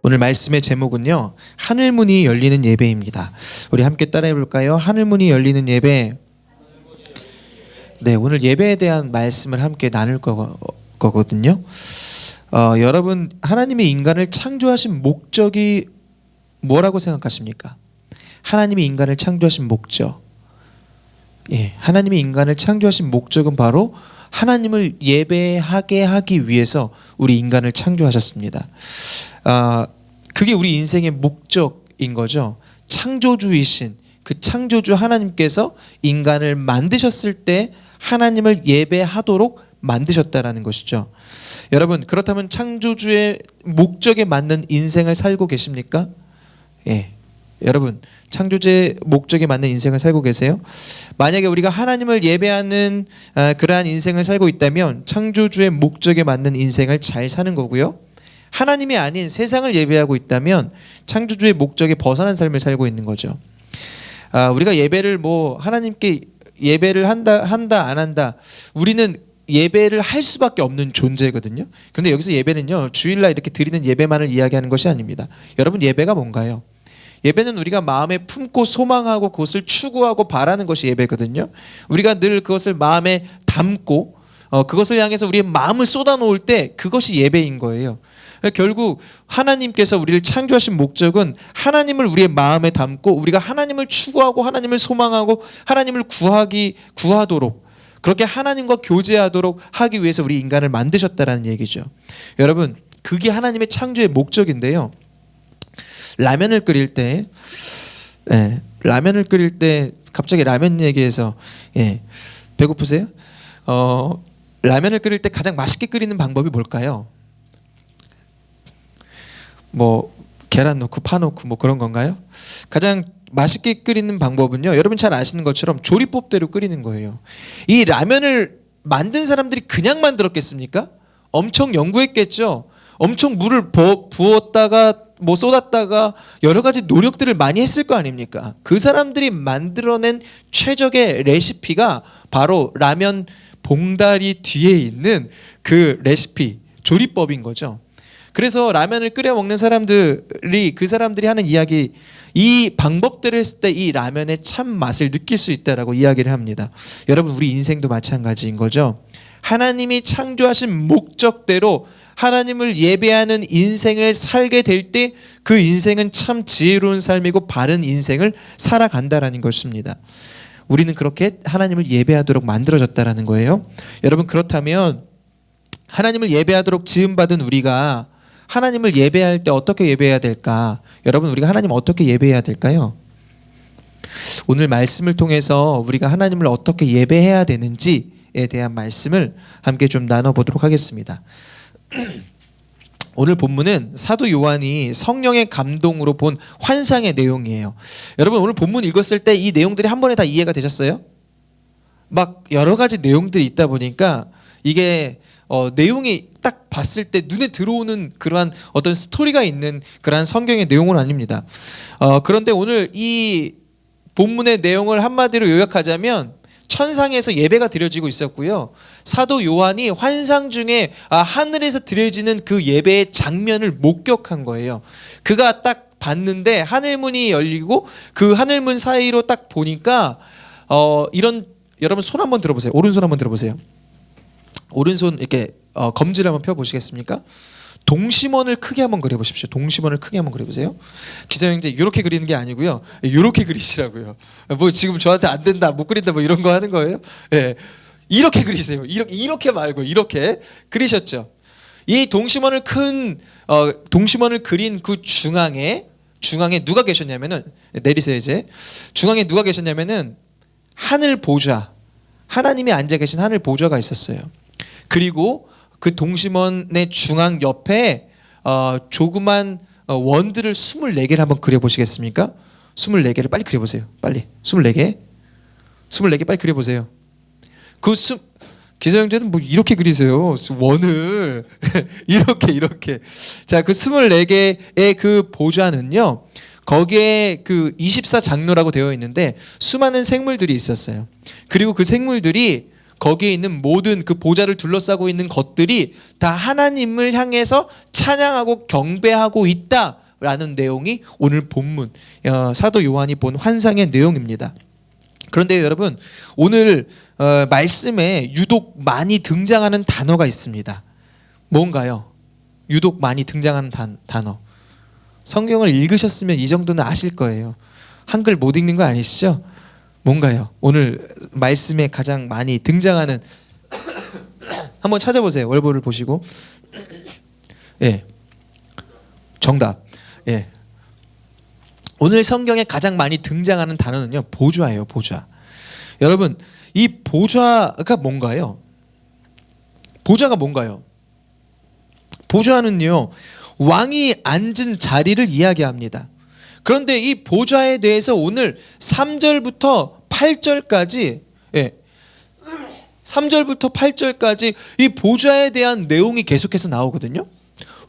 오늘 말씀의 제목은요, 하늘문이 열리는 예배입니다. 우리 함께 따라해 볼까요? 하늘문이 열리는 예배. 네, 오늘 예배에 대한 말씀을 함께 나눌 거거든요. 여러분, 하나님이 인간을 창조하신 목적이 뭐라고 생각하십니까? 하나님이 인간을 창조하신 목적. 하나님이 인간을 창조하신 목적은 바로 하나님을 예배하게 하기 위해서 우리 인간을 창조하셨습니다. 그게 우리 인생의 목적인 거죠. 창조주이신 그 창조주 하나님께서 인간을 만드셨을 때 하나님을 예배하도록 만드셨다라는 것이죠. 여러분, 그렇다면 창조주의 목적에 맞는 인생을 살고 계십니까? 여러분, 창조주의 목적에 맞는 인생을 살고 계세요? 만약에 우리가 하나님을 예배하는 그러한 인생을 살고 있다면 창조주의 목적에 맞는 인생을 잘 사는 거고요. 하나님이 아닌 세상을 예배하고 있다면 창조주의 목적에 벗어난 삶을 살고 있는 거죠. 우리가 예배를 하나님께 예배를 한다 안 한다, 우리는 예배를 할 수밖에 없는 존재거든요. 그런데 여기서 예배는요, 주일날 이렇게 드리는 예배만을 이야기하는 것이 아닙니다. 여러분, 예배가 뭔가요? 예배는 우리가 마음에 품고 소망하고 그것을 추구하고 바라는 것이 예배거든요. 우리가 늘 그것을 마음에 담고 그것을 향해서 우리의 마음을 쏟아놓을 때 그것이 예배인 거예요. 결국 하나님께서 우리를 창조하신 목적은 하나님을 우리의 마음에 담고 우리가 하나님을 추구하고 하나님을 소망하고 하나님을 구하도록, 그렇게 하나님과 교제하도록 하기 위해서 우리 인간을 만드셨다라는 얘기죠. 여러분, 그게 하나님의 창조의 목적인데요. 라면을 끓일 때 갑자기 라면 얘기해서 배고프세요? 라면을 끓일 때 가장 맛있게 끓이는 방법이 뭘까요? 계란 넣고 파 넣고 그런 건가요? 가장 맛있게 끓이는 방법은요, 여러분 잘 아시는 것처럼 조리법대로 끓이는 거예요. 이 라면을 만든 사람들이 그냥 만들었겠습니까? 엄청 연구했겠죠. 엄청 물을 부었다가 쏟았다가 여러 가지 노력들을 많이 했을 거 아닙니까? 그 사람들이 만들어낸 최적의 레시피가 바로 라면 봉다리 뒤에 있는 그 레시피, 조리법인 거죠. 그래서 라면을 끓여 먹는 그 사람들이 하는 이야기, 이 방법들을 했을 때 이 라면의 참 맛을 느낄 수 있다라고 이야기를 합니다. 여러분, 우리 인생도 마찬가지인 거죠. 하나님이 창조하신 목적대로 하나님을 예배하는 인생을 살게 될 때 그 인생은 참 지혜로운 삶이고 바른 인생을 살아간다라는 것입니다. 우리는 그렇게 하나님을 예배하도록 만들어졌다라는 거예요. 여러분, 그렇다면 하나님을 예배하도록 지음받은 우리가 하나님을 예배할 때 어떻게 예배해야 될까? 여러분, 우리가 하나님 어떻게 예배해야 될까요? 오늘 말씀을 통해서 우리가 하나님을 어떻게 예배해야 되는지에 대한 말씀을 함께 좀 나눠보도록 하겠습니다. 오늘 본문은 사도 요한이 성령의 감동으로 본 환상의 내용이에요. 여러분, 오늘 본문 읽었을 때 이 내용들이 한 번에 다 이해가 되셨어요? 여러 가지 내용들이 있다 보니까 이게 내용이 딱 봤을 때 눈에 들어오는 그러한 어떤 스토리가 있는 그러한 성경의 내용은 아닙니다. 그런데 오늘 이 본문의 내용을 한마디로 요약하자면 천상에서 예배가 드려지고 있었고요. 사도 요한이 환상 중에 하늘에서 드려지는 그 예배의 장면을 목격한 거예요. 그가 딱 봤는데 하늘문이 열리고 그 하늘문 사이로 딱 보니까 여러분 손 한번 들어보세요. 오른손 한번 들어보세요. 오른손 이렇게 검지를 한번 펴보시겠습니까? 동심원을 크게 한번 그려보십시오. 동심원을 크게 한번 그려보세요. 기사형제 이렇게 그리는 게 아니고요, 이렇게 그리시라고요. 지금 저한테 안 된다, 못 그린다 이런 거 하는 거예요? 이렇게 그리세요. 이렇게 말고 이렇게 그리셨죠. 이 동심원을 동심원을 그린 그 중앙에 누가 계셨냐면은, 내리세요 이제. 중앙에 누가 계셨냐면은 하늘 보좌, 하나님이 앉아 계신 하늘 보좌가 있었어요. 그리고 그 동심원의 중앙 옆에 조그만 원들을 24개를 한번 그려보시겠습니까? 24개를 빨리 그려보세요. 빨리 24개 빨리 그려보세요. 기사형제는 이렇게 그리세요. 원을 이렇게. 자, 그 24개의 그 보좌는요, 거기에 그 24장로라고 되어 있는데 수많은 생물들이 있었어요. 그리고 그 생물들이 거기에 있는 모든 그 보좌를 둘러싸고 있는 것들이 다 하나님을 향해서 찬양하고 경배하고 있다라는 내용이 오늘 본문 사도 요한이 본 환상의 내용입니다. 그런데 여러분, 오늘 말씀에 유독 많이 등장하는 단어가 있습니다. 뭔가요? 유독 많이 등장하는 단어. 성경을 읽으셨으면 이 정도는 아실 거예요. 한글 못 읽는 거 아니시죠? 뭔가요? 오늘 말씀에 가장 많이 등장하는 한번 찾아보세요. 월보를 보시고. 예, 정답. 예, 오늘 성경에 가장 많이 등장하는 단어는요, 보좌예요. 보좌. 여러분, 이 보좌가 뭔가요? 보좌가 뭔가요? 보좌는요, 왕이 앉은 자리를 이야기합니다. 그런데 이 보좌에 대해서 오늘 3절부터 8절까지 3절부터 8절까지 이 보좌에 대한 내용이 계속해서 나오거든요.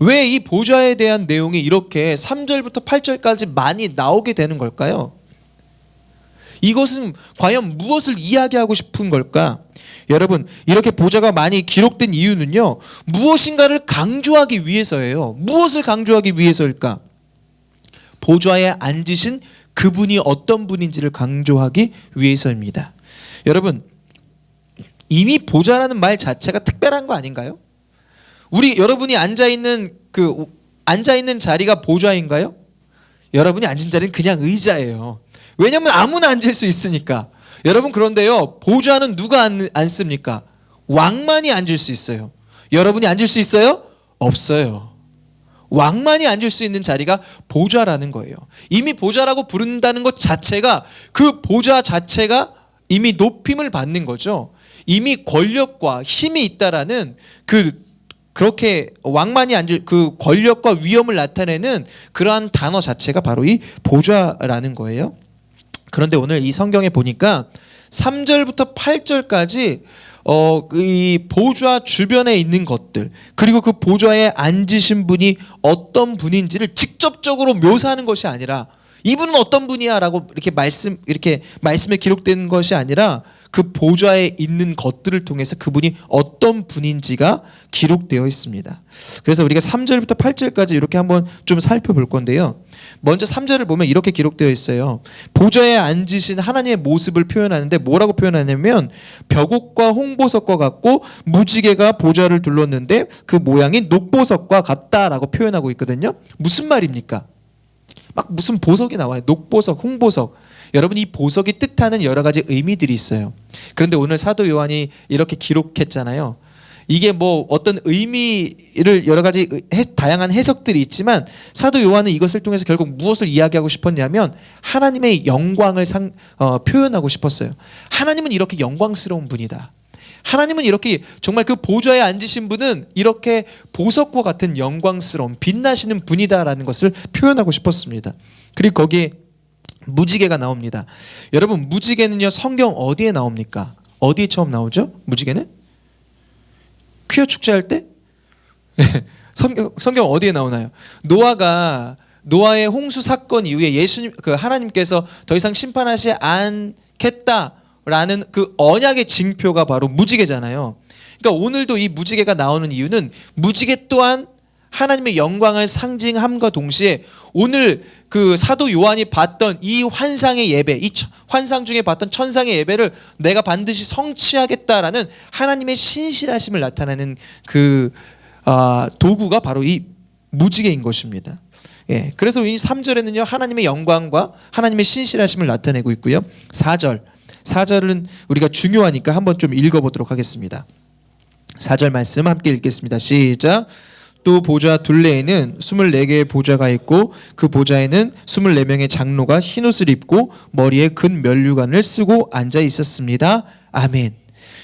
왜 이 보좌에 대한 내용이 이렇게 3절부터 8절까지 많이 나오게 되는 걸까요? 이것은 과연 무엇을 이야기하고 싶은 걸까? 여러분, 이렇게 보좌가 많이 기록된 이유는요, 무엇인가를 강조하기 위해서예요. 무엇을 강조하기 위해서일까? 보좌에 앉으신 그분이 어떤 분인지를 강조하기 위해서입니다. 여러분, 이미 보좌라는 말 자체가 특별한 거 아닌가요? 여러분이 앉아 있는 자리가 보좌인가요? 여러분이 앉은 자리는 그냥 의자예요. 왜냐하면 아무나 앉을 수 있으니까. 여러분, 그런데요, 보좌는 누가 앉습니까? 왕만이 앉을 수 있어요. 여러분이 앉을 수 있어요? 없어요. 왕만이 앉을 수 있는 자리가 보좌라는 거예요. 이미 보좌라고 부른다는 것 자체가, 그 보좌 자체가 이미 높임을 받는 거죠. 이미 권력과 힘이 있다라는 그렇게 왕만이 앉을 그 권력과 위엄을 나타내는 그러한 단어 자체가 바로 이 보좌라는 거예요. 그런데 오늘 이 성경에 보니까 3절부터 8절까지 이 보좌 주변에 있는 것들, 그리고 그 보좌에 앉으신 분이 어떤 분인지를 직접적으로 묘사하는 것이 아니라, 이분은 어떤 분이야라고 이렇게 말씀에 기록된 것이 아니라, 그 보좌에 있는 것들을 통해서 그분이 어떤 분인지가 기록되어 있습니다. 그래서 우리가 3절부터 8절까지 이렇게 한번 좀 살펴볼 건데요. 먼저 3절을 보면 이렇게 기록되어 있어요. 보좌에 앉으신 하나님의 모습을 표현하는데 뭐라고 표현하냐면, 벽옥과 홍보석과 같고 무지개가 보좌를 둘렀는데 그 모양이 녹보석과 같다라고 표현하고 있거든요. 무슨 말입니까? 막 무슨 보석이 나와요. 녹보석, 홍보석. 여러분, 이 보석이 뜻하는 여러 가지 의미들이 있어요. 그런데 오늘 사도 요한이 이렇게 기록했잖아요. 이게 뭐 어떤 의미를 여러 가지 다양한 해석들이 있지만, 사도 요한은 이것을 통해서 결국 무엇을 이야기하고 싶었냐면 하나님의 영광을 표현하고 싶었어요. 하나님은 이렇게 영광스러운 분이다. 하나님은 이렇게 정말 그 보좌에 앉으신 분은 이렇게 보석과 같은 영광스러운 빛나시는 분이다라는 것을 표현하고 싶었습니다. 그리고 거기에 무지개가 나옵니다. 여러분, 무지개는요, 성경 어디에 나옵니까? 어디에 처음 나오죠? 무지개는? 퀴어 축제할 때? 성경 어디에 나오나요? 노아의 홍수 사건 이후에 하나님께서 더 이상 심판하지 않겠다라는 그 언약의 징표가 바로 무지개잖아요. 그러니까 오늘도 이 무지개가 나오는 이유는, 무지개 또한 하나님의 영광을 상징함과 동시에 오늘 그 사도 요한이 봤던 이 환상의 예배, 이 환상 중에 봤던 천상의 예배를 내가 반드시 성취하겠다라는 하나님의 신실하심을 나타내는 그 도구가 바로 이 무지개인 것입니다. 그래서 이 3절에는요, 하나님의 영광과 하나님의 신실하심을 나타내고 있고요. 4절은 우리가 중요하니까 한번 좀 읽어보도록 하겠습니다. 4절 말씀 함께 읽겠습니다. 시작. 또 보좌 둘레에는 24개의 보좌가 있고 그 보좌에는 24명의 장로가 흰옷을 입고 머리에 근 면류관을 쓰고 앉아 있었습니다. 아멘.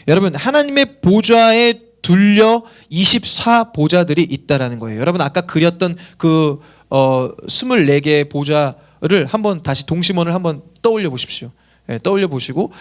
여러분, 하나님의 보좌에 둘려 24보좌들이 있다라는 거예요. 여러분, 아까 그렸던 그 24개의 보좌를 한번 다시 동심원을 한번 떠올려 보십시오. 떠올려 보시고,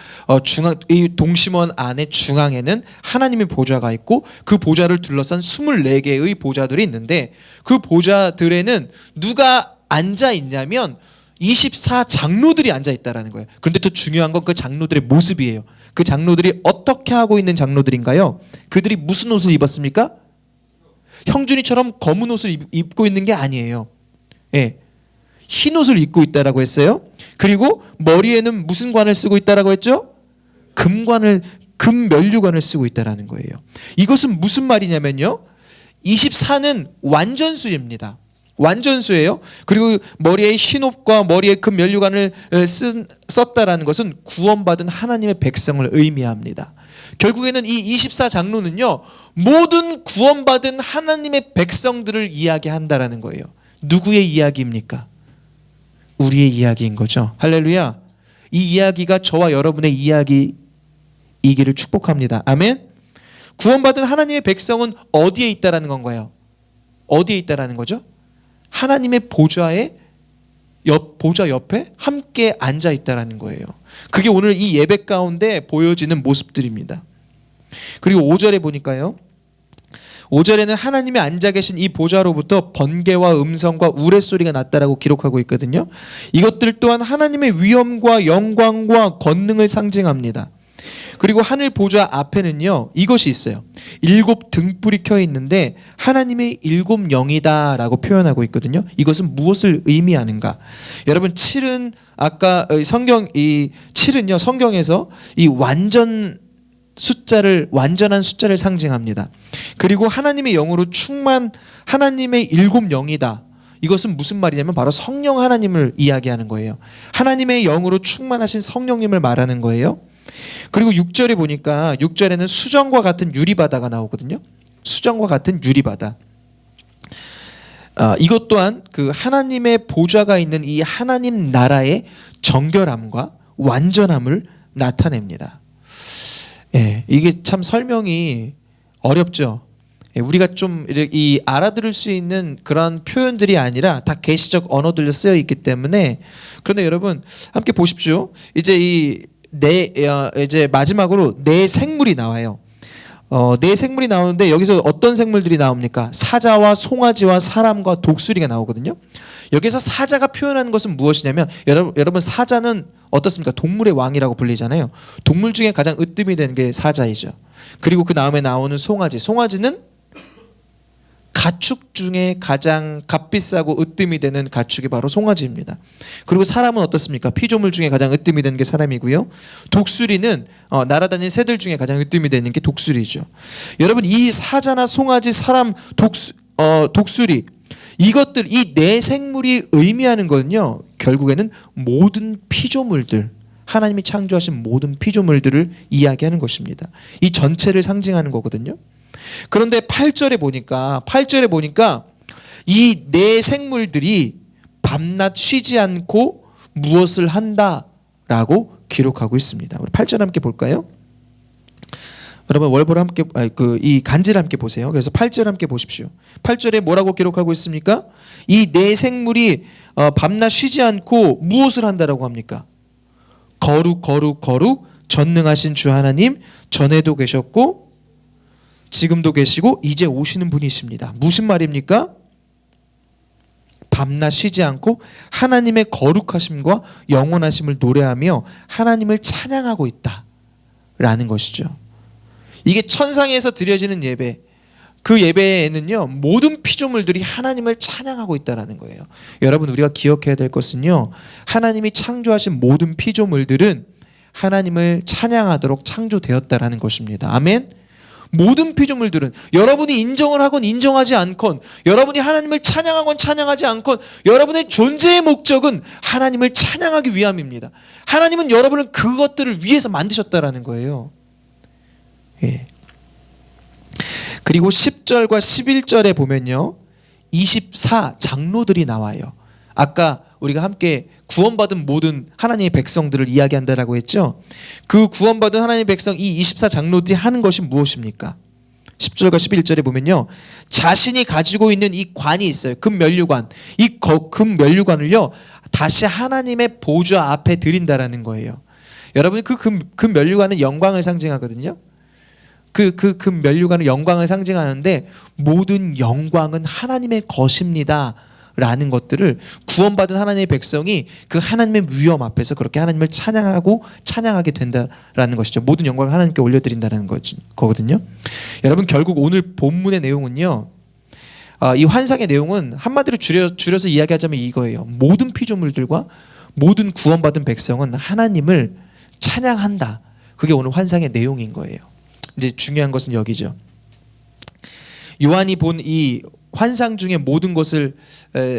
이 동심원 안에 중앙에는 하나님의 보좌가 있고 그 보좌를 둘러싼 24개의 보좌들이 있는데, 그 보좌들에는 누가 앉아 있냐면 24 장로들이 앉아 있다라는 거예요. 그런데 또 중요한 건 그 장로들의 모습이에요. 그 장로들이 어떻게 하고 있는 장로들인가요? 그들이 무슨 옷을 입었습니까? 형준이처럼 검은 옷을 입고 있는 게 아니에요. 예. 흰 옷을 입고 있다라고 했어요. 그리고 머리에는 무슨 관을 쓰고 있다라고 했죠? 금면류관을 쓰고 있다라는 거예요. 이것은 무슨 말이냐면요. 24는 완전수입니다. 완전수예요. 그리고 머리에 흰 옷과 머리에 금면류관을 썼다라는 것은 구원받은 하나님의 백성을 의미합니다. 결국에는 이 24 장로는요, 모든 구원받은 하나님의 백성들을 이야기한다라는 거예요. 누구의 이야기입니까? 우리의 이야기인 거죠. 할렐루야. 이 이야기가 저와 여러분의 이야기이기를 축복합니다. 아멘. 구원받은 하나님의 백성은 어디에 있다라는 건가요? 어디에 있다라는 거죠? 하나님의 보좌 옆에 함께 앉아 있다라는 거예요. 그게 오늘 이 예배 가운데 보여지는 모습들입니다. 그리고 5절에 보니까요. 5절에는 하나님이 앉아 계신 이 보좌로부터 번개와 음성과 우레소리가 났다라고 기록하고 있거든요. 이것들 또한 하나님의 위엄과 영광과 권능을 상징합니다. 그리고 하늘 보좌 앞에는요, 이것이 있어요. 7 등불이 켜 있는데 하나님의 7 영이다라고 표현하고 있거든요. 이것은 무엇을 의미하는가? 여러분, 7은 아까 이 7은요, 성경에서 이 완전한 숫자를 상징합니다. 그리고 하나님의 영으로 하나님의 7 영이다. 이것은 무슨 말이냐면 바로 성령 하나님을 이야기하는 거예요. 하나님의 영으로 충만하신 성령님을 말하는 거예요. 그리고 6절에 보니까 6절에는 수정과 같은 유리바다가 나오거든요. 수정과 같은 유리바다. 이것 또한 그 하나님의 보좌가 있는 이 하나님 나라의 정결함과 완전함을 나타냅니다. 예, 이게 참 설명이 어렵죠. 예, 우리가 좀 이 알아들을 수 있는 그런 표현들이 아니라 다 계시적 언어들로 쓰여 있기 때문에. 그런데 여러분 함께 보십시오. 이제 마지막으로 네 생물이 나와요. 네 생물이 나오는데 여기서 어떤 생물들이 나옵니까? 사자와 송아지와 사람과 독수리가 나오거든요. 여기서 사자가 표현하는 것은 무엇이냐면, 여러분 사자는 어떻습니까? 동물의 왕이라고 불리잖아요. 동물 중에 가장 으뜸이 되는 게 사자이죠. 그리고 그 다음에 나오는 송아지는 가축 중에 가장 값비싸고 으뜸이 되는 가축이 바로 송아지입니다. 그리고 사람은 어떻습니까? 피조물 중에 가장 으뜸이 되는 게 사람이고요. 독수리는 날아다니는 새들 중에 가장 으뜸이 되는 게 독수리죠. 여러분, 이 사자나 송아지, 사람, 독수리, 이것들, 이 네 생물이 의미하는 거는요, 결국에는 모든 피조물들, 하나님이 창조하신 모든 피조물들을 이야기하는 것입니다. 이 전체를 상징하는 거거든요. 그런데 8절에 보니까 이 네 생물들이 밤낮 쉬지 않고 무엇을 한다라고 기록하고 있습니다. 우리 8절 함께 볼까요? 여러분 월보를 함께 이 간지를 함께 보세요. 그래서 8절 함께 보십시오. 8절에 뭐라고 기록하고 있습니까? 이 네 생물이 밤낮 쉬지 않고 무엇을 한다라고 합니까? 거룩 전능하신 주 하나님, 전에도 계셨고 지금도 계시고 이제 오시는 분이십니다. 무슨 말입니까? 밤낮 쉬지 않고 하나님의 거룩하심과 영원하심을 노래하며 하나님을 찬양하고 있다라는 것이죠. 이게 천상에서 드려지는 예배, 그 예배에는요, 모든 피조물들이 하나님을 찬양하고 있다라는 거예요. 여러분, 우리가 기억해야 될 것은요, 하나님이 창조하신 모든 피조물들은 하나님을 찬양하도록 창조되었다라는 것입니다. 아멘. 모든 피조물들은, 여러분이 인정을 하건 인정하지 않건, 여러분이 하나님을 찬양하건 찬양하지 않건, 여러분의 존재의 목적은 하나님을 찬양하기 위함입니다. 하나님은 여러분을 그것들을 위해서 만드셨다라는 거예요. 예. 그리고 10절과 11절에 보면요, 24 장로들이 나와요. 아까 우리가 함께 구원받은 모든 하나님의 백성들을 이야기한다라고 했죠. 그 구원받은 하나님의 백성, 이 24 장로들이 하는 것이 무엇입니까? 10절과 11절에 보면요, 자신이 가지고 있는 이 관이 있어요. 금면류관. 이 금면류관을요, 다시 하나님의 보좌 앞에 드린다라는 거예요. 여러분, 그 금면류관은 영광을 상징하거든요. 그 금면류관은 영광을 상징하는데 모든 영광은 하나님의 것입니다 라는 것들을 구원받은 하나님의 백성이 그 하나님의 위엄 앞에서 그렇게 하나님을 찬양하게 된다라는 것이죠. 모든 영광을 하나님께 올려드린다는 거거든요. 여러분, 결국 오늘 본문의 내용은요, 이 환상의 내용은 한마디로 줄여서 이야기하자면 이거예요. 모든 피조물들과 모든 구원받은 백성은 하나님을 찬양한다. 그게 오늘 환상의 내용인 거예요. 이제 중요한 것은 여기죠. 요한이 본 이 환상 중에 모든 것을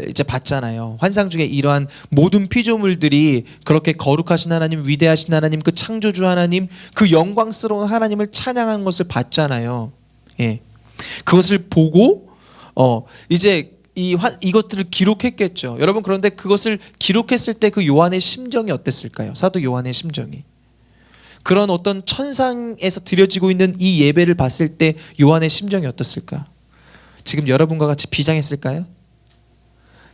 이제 봤잖아요. 환상 중에 이러한 모든 피조물들이 그렇게 거룩하신 하나님, 위대하신 하나님, 그 창조주 하나님, 그 영광스러운 하나님을 찬양하는 것을 봤잖아요. 예, 그것을 보고 이제 이것들을 기록했겠죠. 여러분, 그런데 그것을 기록했을 때 그 요한의 심정이 어땠을까요? 사도 요한의 심정이. 그런 어떤 천상에서 드려지고 있는 이 예배를 봤을 때 요한의 심정이 어떻을까? 지금 여러분과 같이 비장했을까요?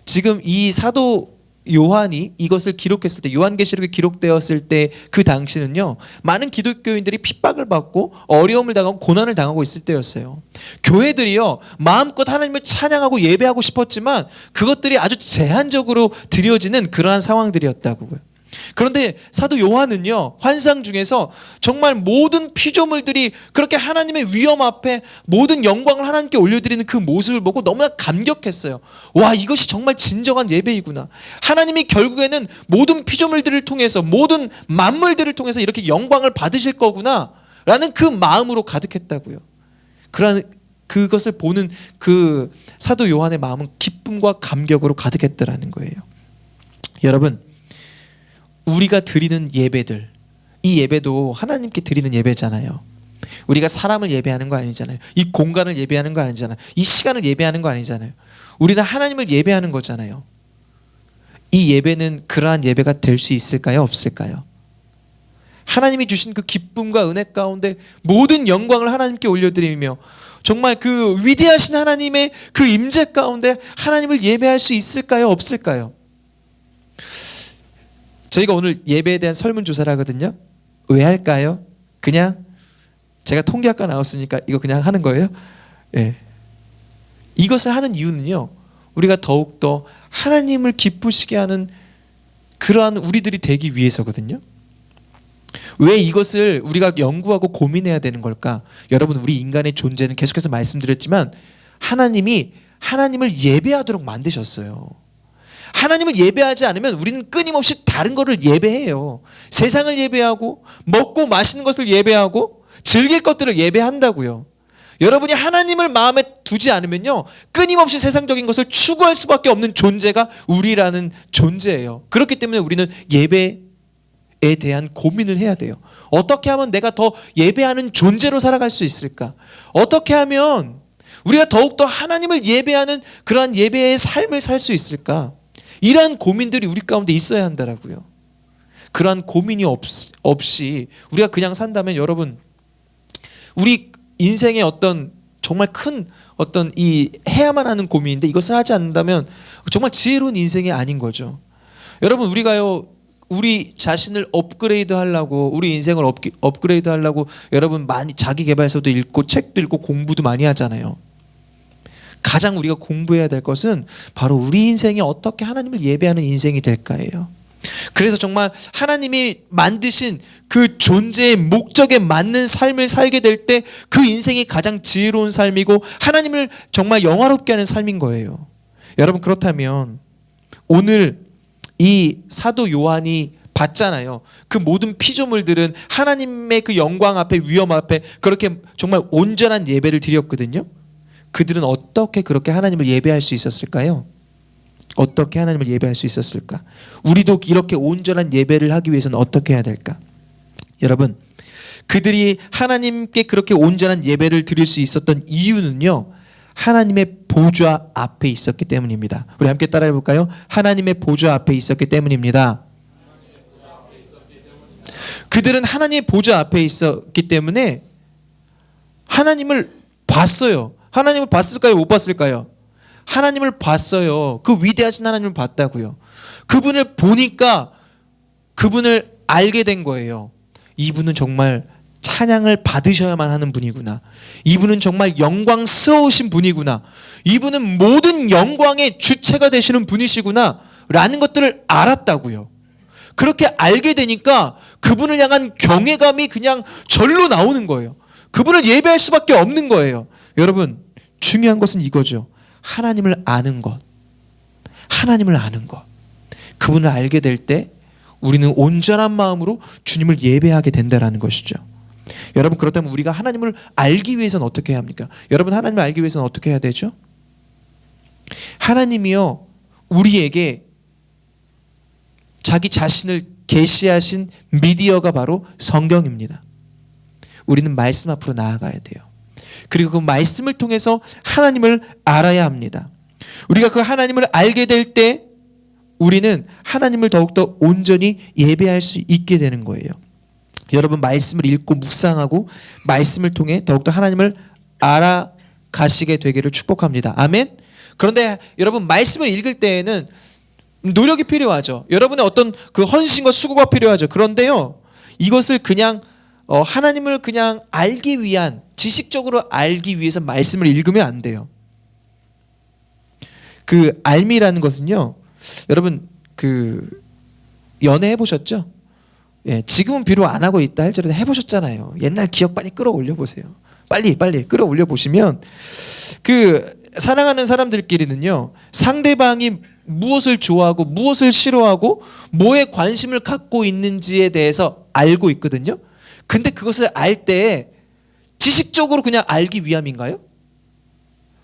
지금 이 사도 요한이 이것을 기록했을 때, 요한계시록에 기록되었을 때 그 당시는요, 많은 기독교인들이 핍박을 받고 어려움을 당하고 고난을 당하고 있을 때였어요. 교회들이요, 마음껏 하나님을 찬양하고 예배하고 싶었지만 그것들이 아주 제한적으로 드려지는 그러한 상황들이었다고요. 그런데 사도 요한은요, 환상 중에서 정말 모든 피조물들이 그렇게 하나님의 위엄 앞에 모든 영광을 하나님께 올려드리는 그 모습을 보고 너무나 감격했어요. 와, 이것이 정말 진정한 예배이구나. 하나님이 결국에는 모든 피조물들을 통해서, 모든 만물들을 통해서 이렇게 영광을 받으실 거구나 라는 그 마음으로 가득했다고요. 그것을 보는 그 사도 요한의 마음은 기쁨과 감격으로 가득했다라는 거예요. 여러분, 우리가 드리는 예배들, 이 예배도 하나님께 드리는 예배잖아요. 우리가 사람을 예배하는 거 아니잖아요. 이 공간을 예배하는 거 아니잖아요. 이 시간을 예배하는 거 아니잖아요. 우리는 하나님을 예배하는 거잖아요. 이 예배는 그러한 예배가 될 수 있을까요? 없을까요? 하나님이 주신 그 기쁨과 은혜 가운데 모든 영광을 하나님께 올려드리며 정말 그 위대하신 하나님의 그 임재 가운데 하나님을 예배할 수 있을까요? 없을까요? 저희가 오늘 예배에 대한 설문조사를 하거든요. 왜 할까요? 그냥 제가 통계학과 나왔으니까 이거 그냥 하는 거예요. 예. 이것을 하는 이유는요, 우리가 더욱더 하나님을 기쁘시게 하는 그러한 우리들이 되기 위해서거든요. 왜 이것을 우리가 연구하고 고민해야 되는 걸까? 여러분, 우리 인간의 존재는 계속해서 말씀드렸지만 하나님을 예배하도록 만드셨어요. 하나님을 예배하지 않으면 우리는 끊임없이 다른 것을 예배해요. 세상을 예배하고 먹고 마시는 것을 예배하고 즐길 것들을 예배한다고요. 여러분이 하나님을 마음에 두지 않으면요, 끊임없이 세상적인 것을 추구할 수밖에 없는 존재가 우리라는 존재예요. 그렇기 때문에 우리는 예배에 대한 고민을 해야 돼요. 어떻게 하면 내가 더 예배하는 존재로 살아갈 수 있을까? 어떻게 하면 우리가 더욱더 하나님을 예배하는 그러한 예배의 삶을 살 수 있을까? 이러한 고민들이 우리 가운데 있어야 한다라고요. 그러한 고민이 없이 우리가 그냥 산다면 여러분, 우리 인생의 어떤 정말 큰 어떤 이 해야만 하는 고민인데 이것을 하지 않는다면 정말 지혜로운 인생이 아닌 거죠. 여러분, 우리가요, 우리 자신을 업그레이드 하려고, 우리 인생을 업그레이드 하려고 여러분 많이 자기 개발서도 읽고 책도 읽고 공부도 많이 하잖아요. 가장 우리가 공부해야 될 것은 바로 우리 인생이 어떻게 하나님을 예배하는 인생이 될까예요. 그래서 정말 하나님이 만드신 그 존재의 목적에 맞는 삶을 살게 될 때 그 인생이 가장 지혜로운 삶이고 하나님을 정말 영화롭게 하는 삶인 거예요. 여러분, 그렇다면 오늘 이 사도 요한이 봤잖아요. 그 모든 피조물들은 하나님의 그 영광 앞에, 위엄 앞에 그렇게 정말 온전한 예배를 드렸거든요. 그들은 어떻게 그렇게 하나님을 예배할 수 있었을까요? 어떻게 하나님을 예배할 수 있었을까? 우리도 이렇게 온전한 예배를 하기 위해서는 어떻게 해야 될까? 여러분, 그들이 하나님께 그렇게 온전한 예배를 드릴 수 있었던 이유는요, 하나님의 보좌 앞에 있었기 때문입니다. 우리 함께 따라해 볼까요? 하나님의 보좌 앞에 있었기 때문입니다. 그들은 하나님의 보좌 앞에 있었기 때문에 하나님을 봤어요. 하나님을 봤을까요? 못 봤을까요? 하나님을 봤어요. 그 위대하신 하나님을 봤다고요. 그분을 보니까 그분을 알게 된 거예요. 이분은 정말 찬양을 받으셔야만 하는 분이구나. 이분은 정말 영광스러우신 분이구나. 이분은 모든 영광의 주체가 되시는 분이시구나 라는 것들을 알았다고요. 그렇게 알게 되니까 그분을 향한 경외감이 그냥 절로 나오는 거예요. 그분을 예배할 수밖에 없는 거예요. 여러분, 중요한 것은 이거죠. 하나님을 아는 것. 하나님을 아는 것. 그분을 알게 될 때 우리는 온전한 마음으로 주님을 예배하게 된다는 것이죠. 여러분, 그렇다면 우리가 하나님을 알기 위해서는 어떻게 해야 합니까? 여러분, 하나님을 알기 위해서는 어떻게 해야 되죠? 하나님이요, 우리에게 자기 자신을 계시하신 미디어가 바로 성경입니다. 우리는 말씀 앞으로 나아가야 돼요. 그리고 그 말씀을 통해서 하나님을 알아야 합니다. 우리가 그 하나님을 알게 될 때 우리는 하나님을 더욱더 온전히 예배할 수 있게 되는 거예요. 여러분, 말씀을 읽고 묵상하고 말씀을 통해 더욱더 하나님을 알아가시게 되기를 축복합니다. 아멘. 그런데 여러분, 말씀을 읽을 때에는 노력이 필요하죠. 여러분의 어떤 그 헌신과 수고가 필요하죠. 그런데요, 이것을 그냥 하나님을 그냥 알기 위한, 지식적으로 알기 위해서 말씀을 읽으면 안 돼요. 그 알미라는 것은요, 여러분 그 연애 해보셨죠? 예, 지금은 비록 안 하고 있다 할지라도 해보셨잖아요. 옛날 기억 빨리 끌어올려 보세요. 빨리 끌어올려 보시면 그 사랑하는 사람들끼리는요, 상대방이 무엇을 좋아하고 무엇을 싫어하고 뭐에 관심을 갖고 있는지에 대해서 알고 있거든요. 근데 그것을 알 때 지식적으로 그냥 알기 위함인가요?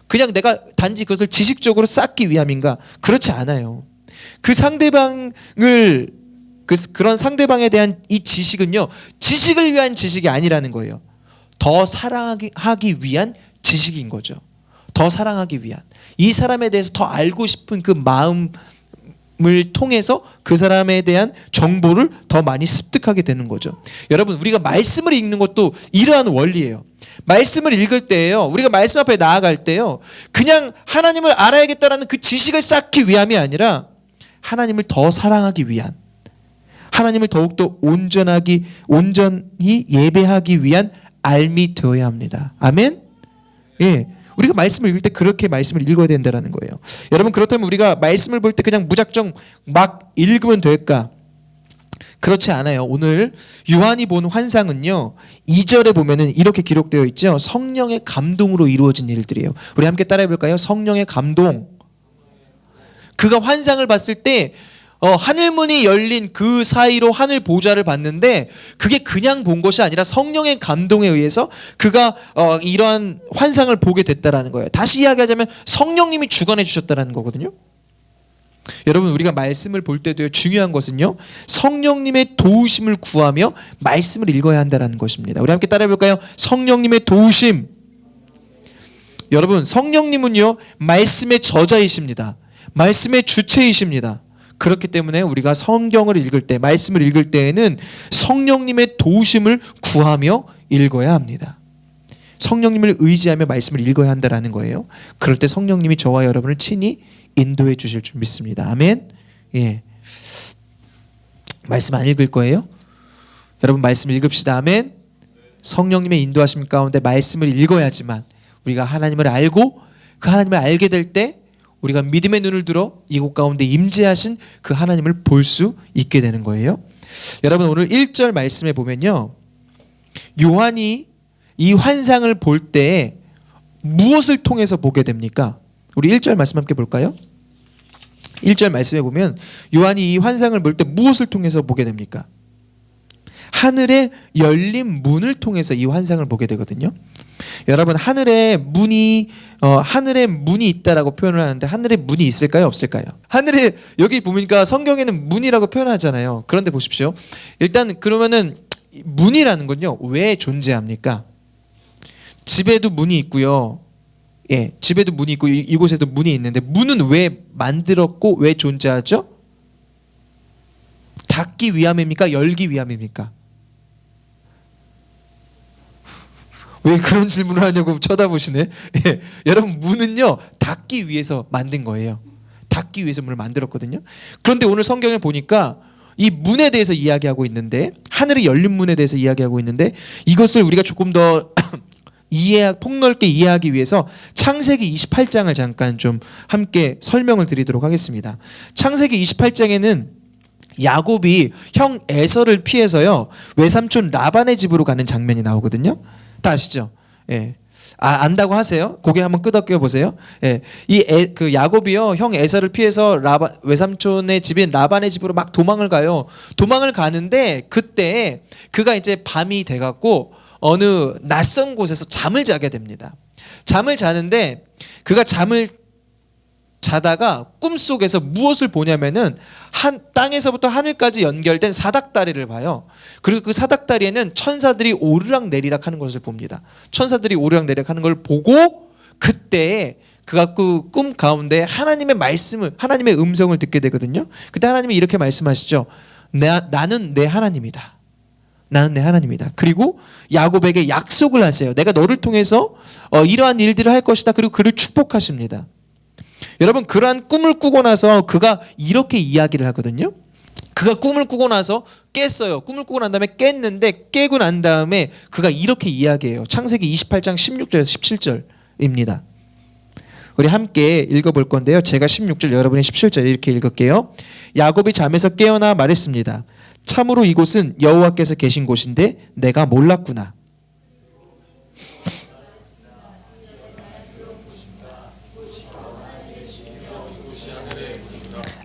그냥 내가 단지 그것을 지식적으로 쌓기 위함인가? 그렇지 않아요. 그 상대방을 그런 상대방에 대한 이 지식은요, 지식을 위한 지식이 아니라는 거예요. 더 사랑하기 위한 지식인 거죠. 더 사랑하기 위한, 이 사람에 대해서 더 알고 싶은 그 마음을 통해서 그 사람에 대한 정보를 더 많이 습득하게 되는 거죠. 여러분, 우리가 말씀을 읽는 것도 이러한 원리예요. 말씀을 읽을 때요, 우리가 말씀 앞에 나아갈 때요, 그냥 하나님을 알아야겠다라는 그 지식을 쌓기 위함이 아니라 하나님을 더 사랑하기 위한, 하나님을 더욱더 온전히 예배하기 위한 알미 되어야 합니다. 아멘? 예. 우리가 말씀을 읽을 때 그렇게 말씀을 읽어야 된다는 거예요. 여러분, 그렇다면 우리가 말씀을 볼 때 그냥 무작정 막 읽으면 될까? 그렇지 않아요. 오늘 요한이 본 환상은요, 2절에 보면은 이렇게 기록되어 있죠. 성령의 감동으로 이루어진 일들이에요. 우리 함께 따라해 볼까요? 성령의 감동. 그가 환상을 봤을 때 하늘문이 열린 그 사이로 하늘 보좌를 봤는데, 그게 그냥 본 것이 아니라 성령의 감동에 의해서 그가 이러한 환상을 보게 됐다라는 거예요. 다시 이야기하자면 성령님이 주관해 주셨다라는 거거든요. 여러분, 우리가 말씀을 볼 때도 중요한 것은요, 성령님의 도우심을 구하며 말씀을 읽어야 한다는 것입니다. 우리 함께 따라해 볼까요? 성령님의 도우심. 여러분, 성령님은요, 말씀의 저자이십니다. 말씀의 주체이십니다. 그렇기 때문에 우리가 성경을 읽을 때, 말씀을 읽을 때에는 성령님의 도우심을 구하며 읽어야 합니다. 성령님을 의지하며 말씀을 읽어야 한다는 거예요. 그럴 때 성령님이 저와 여러분을 친히 인도해 주실 줄 믿습니다. 아멘. 예. 말씀 안 읽을 거예요? 여러분, 말씀 읽읍시다. 아멘. 성령님의 인도하심 가운데 말씀을 읽어야지만 우리가 하나님을 알고, 그 하나님을 알게 될 때 우리가 믿음의 눈을 들어 이곳 가운데 임재하신 그 하나님을 볼 수 있게 되는 거예요. 여러분, 오늘 1절 말씀에 보면요, 요한이 이 환상을 볼 때 무엇을 통해서 보게 됩니까? 우리 1절 말씀 함께 볼까요? 1절 말씀에 보면 요한이 이 환상을 볼 때 무엇을 통해서 보게 됩니까? 하늘의 열린 문을 통해서 이 환상을 보게 되거든요. 여러분, 하늘에 문이 있다라고 표현을 하는데, 하늘에 문이 있을까요, 없을까요? 하늘에, 여기 보니까 성경에는 문이라고 표현하잖아요. 그런데 보십시오. 일단 그러면은 문이라는 건요, 왜 존재합니까? 집에도 문이 있고요. 예, 집에도 문이 있고 이곳에도 문이 있는데, 문은 왜 만들었고 왜 존재하죠? 닫기 위함입니까? 열기 위함입니까? 왜 그런 질문을 하냐고 쳐다보시네. 예, 여러분, 문은요, 닫기 위해서 만든 거예요. 닫기 위해서 문을 만들었거든요. 그런데 오늘 성경을 보니까 이 문에 대해서 이야기하고 있는데, 하늘이 열린 문에 대해서 이야기하고 있는데, 이것을 우리가 조금 더 폭넓게 이해하기 위해서 창세기 28장을 잠깐 좀 함께 설명을 드리도록 하겠습니다. 창세기 28장에는 야곱이 형 에서를 피해서요 외삼촌 라반의 집으로 가는 장면이 나오거든요. 다 아시죠? 예. 안다고 하세요? 고개 한번 끄덕여 보세요. 예. 그 야곱이요 형 에서를 피해서 외삼촌의 집인 라반의 집으로 막 도망을 가요. 도망을 가는데 그때 그가 이제 밤이 돼갖고 어느 낯선 곳에서 잠을 자게 됩니다. 잠을 자는데 그가 잠을 자다가 꿈속에서 무엇을 보냐면은 땅에서부터 하늘까지 연결된 사닥다리를 봐요. 그리고 그 사닥다리에는 천사들이 오르락 내리락 하는 것을 봅니다. 천사들이 오르락 내리락 하는 걸 보고 그때 그가 그 꿈 가운데 하나님의 말씀을, 하나님의 음성을 듣게 되거든요. 그때 하나님이 이렇게 말씀하시죠. 나는 내 하나님이다. 나는 내 하나님이다. 그리고 야곱에게 약속을 하세요. 내가 너를 통해서 이러한 일들을 할 것이다. 그리고 그를 축복하십니다. 여러분, 그러한 꿈을 꾸고 나서 그가 이렇게 이야기를 하거든요. 그가 꿈을 꾸고 나서 깼어요. 꿈을 꾸고 난 다음에 깼는데, 깨고 난 다음에 그가 이렇게 이야기해요. 창세기 28장 16절에서 17절입니다. 우리 함께 읽어볼 건데요. 제가 16절, 여러분이 17절 이렇게 읽을게요. 야곱이 잠에서 깨어나 말했습니다. 참으로 이곳은 여호와께서 계신 곳인데 내가 몰랐구나.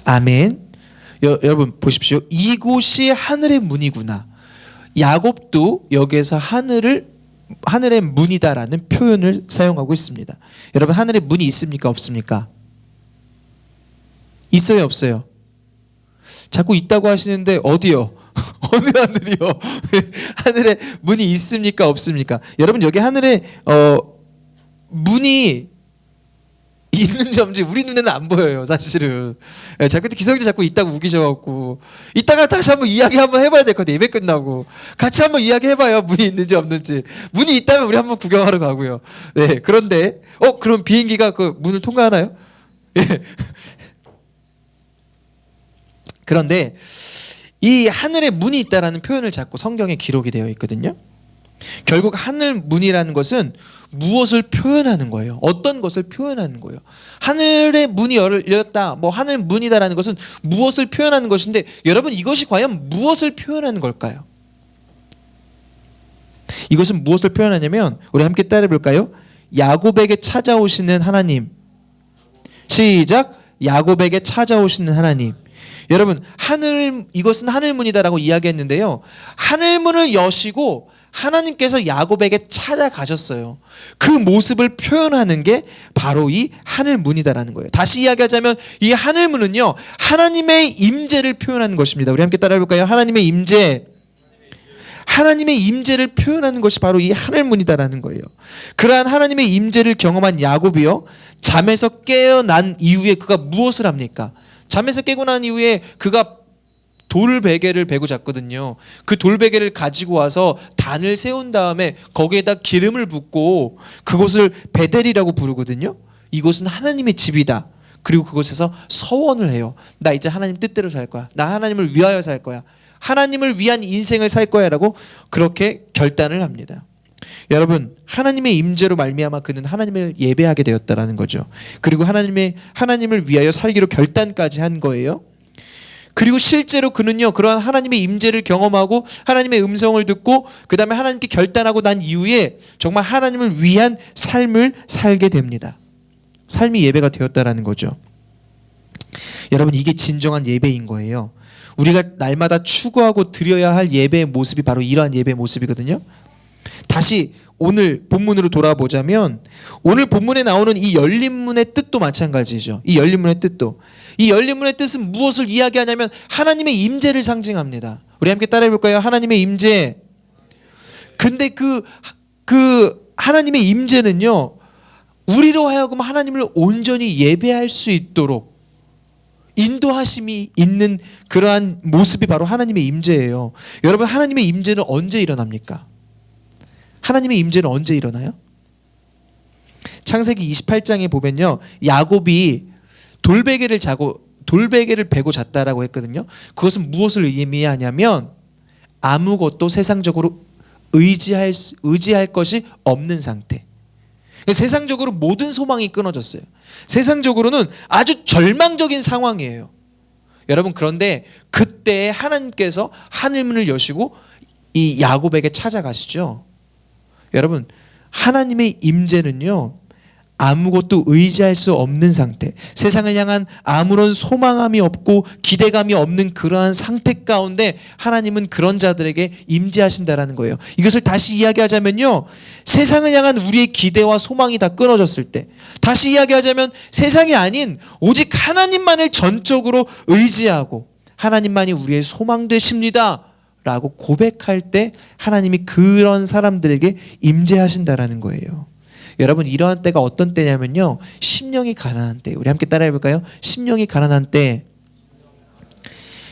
아멘. 여러분 보십시오. 이곳이 하늘의 문이구나. 야곱도 여기에서 하늘의 문이다라는 표현을 사용하고 있습니다. 여러분, 하늘의 문이 있습니까? 없습니까? 있어요? 없어요? 자꾸 있다고 하시는데 어디요? 어느 하늘이요? 하늘에 문이 있습니까? 없습니까? 여러분, 여기 하늘에 문이 있는 점지 우리 눈에는 안 보여요, 사실은. 자꾸 기성이 자꾸 있다고 우기셔갖고 이따가 다시 한번 이야기 한번 해봐야 될 것 같아요. 예배 끝나고 같이 한번 이야기해봐요. 문이 있는지 없는지. 문이 있다면 우리 한번 구경하러 가고요. 네, 그런데 그럼 비행기가 그 문을 통과하나요? 예. 그런데 이 하늘에 문이 있다라는 표현을 자꾸 성경에 기록이 되어 있거든요. 결국 하늘 문이라는 것은 무엇을 표현하는 거예요? 어떤 것을 표현하는 거예요? 하늘의 문이 열렸다, 하늘 문이다라는 것은 무엇을 표현하는 것인데, 여러분, 이것이 과연 무엇을 표현하는 걸까요? 이것은 무엇을 표현하냐면, 우리 함께 따라해 볼까요? 야곱에게 찾아오시는 하나님. 시작. 야곱에게 찾아오시는 하나님. 여러분, 이것은 하늘문이다라고 이야기했는데요. 하늘문을 여시고 하나님께서 야곱에게 찾아가셨어요. 그 모습을 표현하는 게 바로 이 하늘문이다라는 거예요. 다시 이야기하자면 이 하늘문은요, 하나님의 임재를 표현하는 것입니다. 우리 함께 따라해 볼까요? 하나님의 임재. 하나님의 임재를 표현하는 것이 바로 이 하늘문이다라는 거예요. 그러한 하나님의 임재를 경험한 야곱이요, 잠에서 깨어난 이후에 그가 무엇을 합니까? 잠에서 깨고 난 이후에 그가 돌베개를 베고 잤거든요. 그 돌베개를 가지고 와서 단을 세운 다음에 거기에다 기름을 붓고 그곳을 베델이라고 부르거든요. 이곳은 하나님의 집이다. 그리고 그곳에서 서원을 해요. 나 이제 하나님 뜻대로 살 거야. 나 하나님을 위하여 살 거야. 하나님을 위한 인생을 살 거야 라고 그렇게 결단을 합니다. 여러분, 하나님의 임재로 말미암아 그는 하나님을 예배하게 되었다라는 거죠. 그리고 하나님을 위하여 살기로 결단까지 한 거예요. 그리고 실제로 그는요, 그러한 하나님의 임재를 경험하고 하나님의 음성을 듣고 그 다음에 하나님께 결단하고 난 이후에 정말 하나님을 위한 삶을 살게 됩니다. 삶이 예배가 되었다라는 거죠. 여러분, 이게 진정한 예배인 거예요. 우리가 날마다 추구하고 드려야 할 예배의 모습이 바로 이러한 예배의 모습이거든요. 다시 오늘 본문으로 돌아보자면, 오늘 본문에 나오는 이 열린 문의 뜻도 마찬가지죠. 이 열린 문의 뜻도, 이 열린 문의 뜻은 무엇을 이야기하냐면 하나님의 임재를 상징합니다. 우리 함께 따라해 볼까요? 하나님의 임재. 근데 그 하나님의 임재는요, 우리로 하여금 하나님을 온전히 예배할 수 있도록 인도하심이 있는 그러한 모습이 바로 하나님의 임재예요. 여러분, 하나님의 임재는 언제 일어납니까? 하나님의 임재는 언제 일어나요? 창세기 28장에 보면요, 야곱이 돌베개를 베고 잤다라고 했거든요. 그것은 무엇을 의미하냐면 아무것도 세상적으로 의지할 것이 없는 상태. 세상적으로 모든 소망이 끊어졌어요. 세상적으로는 아주 절망적인 상황이에요. 여러분, 그런데 그때 하나님께서 하늘문을 여시고 이 야곱에게 찾아가시죠. 여러분, 하나님의 임재는요, 아무것도 의지할 수 없는 상태, 세상을 향한 아무런 소망함이 없고 기대감이 없는 그러한 상태 가운데 하나님은 그런 자들에게 임재하신다라는 거예요. 이것을 다시 이야기하자면요, 세상을 향한 우리의 기대와 소망이 다 끊어졌을 때, 다시 이야기하자면 세상이 아닌 오직 하나님만을 전적으로 의지하고 하나님만이 우리의 소망 되십니다 라고 고백할 때 하나님이 그런 사람들에게 임재하신다라는 거예요. 여러분, 이러한 때가 어떤 때냐면요, 심령이 가난한 때. 우리 함께 따라해 볼까요? 심령이 가난한 때.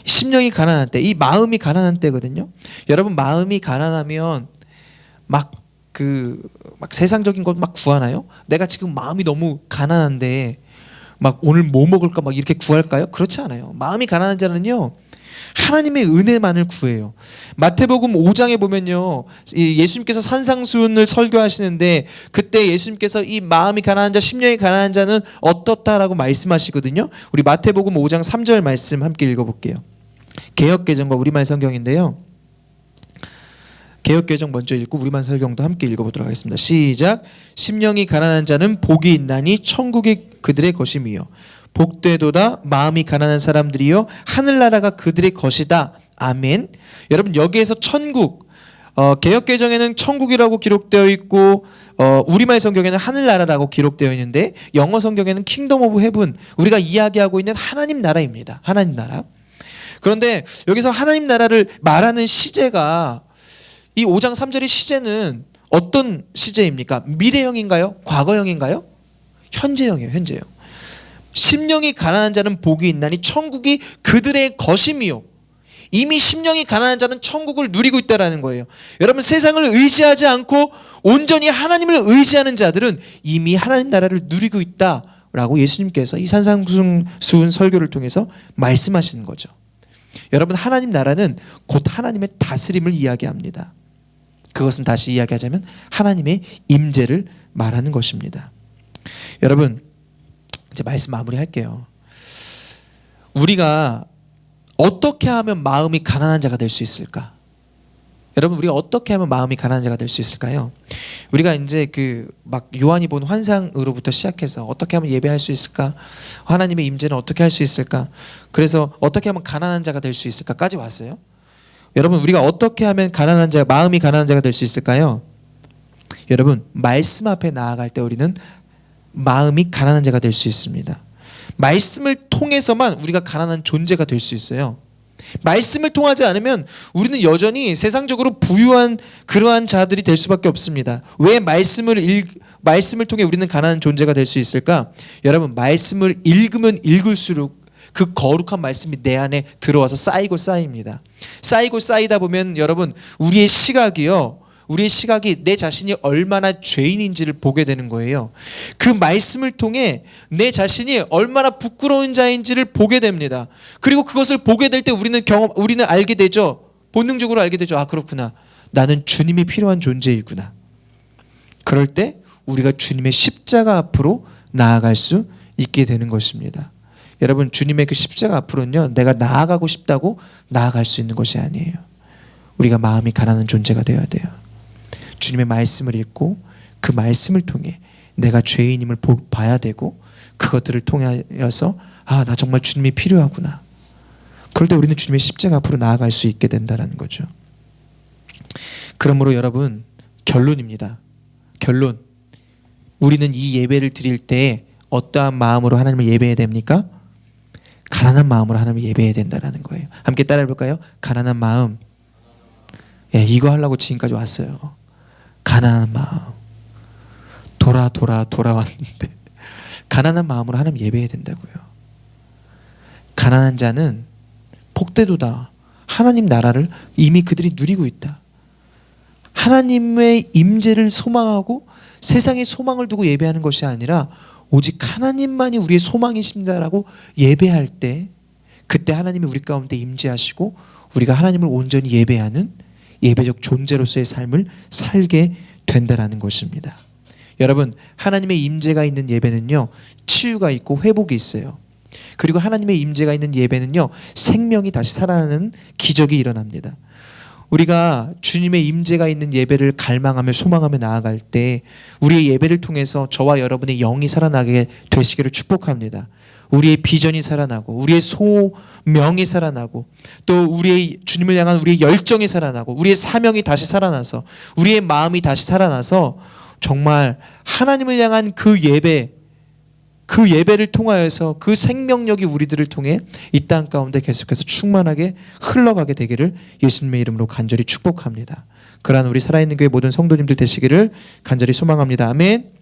심령이 가난한 때. 이 마음이 가난한 때거든요. 여러분, 마음이 가난하면 막 세상적인 것 막 구하나요? 내가 지금 마음이 너무 가난한데 막 오늘 뭐 먹을까 막 이렇게 구할까요? 그렇지 않아요. 마음이 가난한 자는요, 하나님의 은혜만을 구해요. 마태복음 5장에 보면요, 예수님께서 산상수훈을 설교하시는데 그때 예수님께서 이 마음이 가난한 자, 심령이 가난한 자는 어떻다라고 말씀하시거든요. 우리 마태복음 5장 3절 말씀 함께 읽어볼게요. 개역개정과 우리말 성경인데요, 개역개정 먼저 읽고 우리말 성경도 함께 읽어보도록 하겠습니다. 시작. 심령이 가난한 자는 복이 있나니 천국이 그들의 것임이요 복되도다 마음이 가난한 사람들이요 하늘나라가 그들의 것이다. 아멘. 여러분, 여기에서 천국, 개역개정에는 천국이라고 기록되어 있고 우리말 성경에는 하늘나라라고 기록되어 있는데 영어 성경에는 킹덤 오브 헤븐, 우리가 이야기하고 있는 하나님 나라입니다. 하나님 나라. 그런데 여기서 하나님 나라를 말하는 시제가, 이 5장 3절의 시제는 어떤 시제입니까? 미래형인가요? 과거형인가요? 현재형이에요. 현재형. 심령이 가난한 자는 복이 있나니 천국이 그들의 것임이요. 이미 심령이 가난한 자는 천국을 누리고 있다는 거예요. 여러분, 세상을 의지하지 않고 온전히 하나님을 의지하는 자들은 이미 하나님 나라를 누리고 있다라고 예수님께서 이 산상수훈 설교를 통해서 말씀하시는 거죠. 여러분, 하나님 나라는 곧 하나님의 다스림을 이야기합니다. 그것은 다시 이야기하자면 하나님의 임재를 말하는 것입니다. 여러분, 이제 말씀 마무리할게요. 우리가 어떻게 하면 마음이 가난한 자가 될 수 있을까? 여러분, 우리가 어떻게 하면 마음이 가난한 자가 될 수 있을까요? 우리가 이제 막 요한이 본 환상으로부터 시작해서 어떻게 하면 예배할 수 있을까? 하나님의 임재는 어떻게 할 수 있을까? 그래서 어떻게 하면 가난한 자가 될 수 있을까까지 왔어요. 여러분, 우리가 어떻게 하면 가난한 자, 마음이 가난한 자가 될 수 있을까요? 여러분, 말씀 앞에 나아갈 때 우리는 마음이 가난한 자가 될 수 있습니다. 말씀을 통해서만 우리가 가난한 존재가 될 수 있어요. 말씀을 통하지 않으면 우리는 여전히 세상적으로 부유한 그러한 자들이 될 수밖에 없습니다. 왜 말씀을 통해 우리는 가난한 존재가 될 수 있을까? 여러분, 말씀을 읽으면 읽을수록 그 거룩한 말씀이 내 안에 들어와서 쌓이고 쌓입니다. 쌓이고 쌓이다 보면 여러분, 우리의 시각이 내 자신이 얼마나 죄인인지를 보게 되는 거예요. 그 말씀을 통해 내 자신이 얼마나 부끄러운 자인지를 보게 됩니다. 그리고 그것을 보게 될 때 우리는 알게 되죠. 본능적으로 알게 되죠. 아, 그렇구나. 나는 주님이 필요한 존재이구나. 그럴 때 우리가 주님의 십자가 앞으로 나아갈 수 있게 되는 것입니다. 여러분, 주님의 그 십자가 앞으로는요, 내가 나아가고 싶다고 나아갈 수 있는 것이 아니에요. 우리가 마음이 가난한 존재가 되어야 돼요. 주님의 말씀을 읽고 그 말씀을 통해 내가 죄인임을 봐야 되고, 그것들을 통하여서 아, 나 정말 주님이 필요하구나. 그럴 때 우리는 주님의 십자가 앞으로 나아갈 수 있게 된다는 거죠. 그러므로 여러분, 결론입니다. 결론. 우리는 이 예배를 드릴 때 어떠한 마음으로 하나님을 예배해야 됩니까? 가난한 마음으로 하나님을 예배해야 된다는 거예요. 함께 따라해 볼까요? 가난한 마음. 예, 이거 하려고 지금까지 왔어요. 가난한 마음. 돌아왔는데 가난한 마음으로 하나님 예배해야 된다고요. 가난한 자는 복되도다. 하나님 나라를 이미 그들이 누리고 있다. 하나님의 임재를 소망하고 세상의 소망을 두고 예배하는 것이 아니라 오직 하나님만이 우리의 소망이십니다라고 예배할 때 그때 하나님이 우리 가운데 임재하시고 우리가 하나님을 온전히 예배하는 예배적 존재로서의 삶을 살게 된다라는 것입니다. 여러분, 하나님의 임재가 있는 예배는요, 치유가 있고 회복이 있어요. 그리고 하나님의 임재가 있는 예배는요, 생명이 다시 살아나는 기적이 일어납니다. 우리가 주님의 임재가 있는 예배를 갈망하며 소망하며 나아갈 때 우리의 예배를 통해서 저와 여러분의 영이 살아나게 되시기를 축복합니다. 우리의 비전이 살아나고 우리의 소명이 살아나고 또 우리의 주님을 향한 우리의 열정이 살아나고 우리의 사명이 다시 살아나서 우리의 마음이 다시 살아나서 정말 하나님을 향한 그 예배를 통하여서 그 생명력이 우리들을 통해 이 땅 가운데 계속해서 충만하게 흘러가게 되기를 예수님의 이름으로 간절히 축복합니다. 그러한 우리 살아있는 교회 모든 성도님들 되시기를 간절히 소망합니다. 아멘.